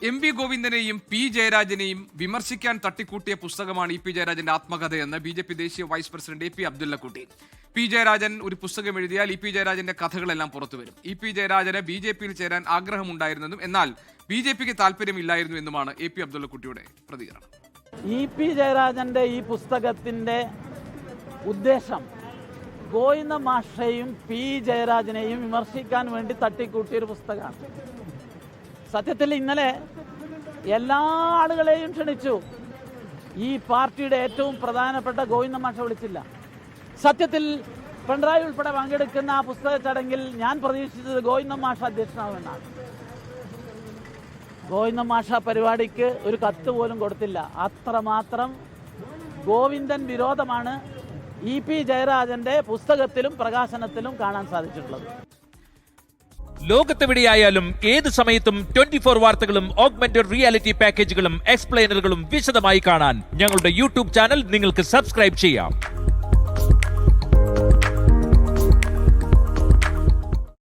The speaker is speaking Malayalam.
എം.വി. ഗോവിന്ദനെയും പി ജയരാജനെയും വിമർശിക്കാൻ തട്ടിക്കൂട്ടിയ പുസ്തകമാണ് ഇ.പി. ജയരാജന്റെ ആത്മകഥയെന്ന് ബി.ജെ.പി. ദേശീയ വൈസ് പ്രസിഡന്റ് എ.പി. അബ്ദുള്ളക്കുട്ടി. പി ജയരാജൻ ഒരു പുസ്തകം എഴുതിയാൽ ഇ.പി. ജയരാജന്റെ കഥകളെല്ലാം പുറത്തുവരും. ഇ.പി. ജയരാജന് ബി.ജെ.പിയിൽ ചേരാൻ ആഗ്രഹമുണ്ടായിരുന്നെന്നും എന്നാൽ ബി.ജെ.പിക്ക് താല്പര്യമില്ലായിരുന്നു എന്നുമാണ് എ.പി. അബ്ദുള്ളക്കുട്ടിയുടെ പ്രതികരണം. ഇ.പി. ജയരാജന്റെ ഈ പുസ്തകത്തിന്റെ ഉദ്ദേശം ഗോവിന്ദ മാഷയെയും പി ജയരാജനെയും വിമർശിക്കാൻ വേണ്ടി തട്ടിക്കൂട്ടിയൊരു പുസ്തകമാണ്. സത്യത്തിൽ ഇന്നലെ എല്ലാ ആളുകളെയും ക്ഷണിച്ചു. ഈ പാർട്ടിയുടെ ഏറ്റവും പ്രധാനപ്പെട്ട ഗോവിന്ദ മാഷ വിളിച്ചില്ല. സത്യത്തിൽ പിണറായി ഉൾപ്പെടെ പങ്കെടുക്കുന്ന ആ പുസ്തക ചടങ്ങിൽ ഞാൻ പ്രതീക്ഷിച്ചത് ഗോവിന്ദ മാഷ അധ്യക്ഷനാവുമെന്നാണ്. ഗോവിന്ദ മാഷ പരിപാടിക്ക് ഒരു കത്ത് പോലും കൊടുത്തില്ല. അത്രമാത്രം ഗോവിന്ദൻ വിരോധമാണ് ഇ.പി. ജയരാജന്റെ പുസ്തകത്തിലും പ്രകാശനത്തിലും കാണാൻ സാധിച്ചിട്ടുള്ളത്. ലോകത്തെവിടെയായാലും ഏത് സമയത്തും 24 വാർത്തകളും ഓഗ്മെന്റഡ് റിയാലിറ്റി പാക്കേജുകളും എക്സ്പ്ലെയിനറുകളും വിശദമായി കാണാൻ ഞങ്ങളുടെ യൂട്യൂബ് ചാനൽ നിങ്ങൾക്ക് സബ്സ്ക്രൈബ് ചെയ്യാം.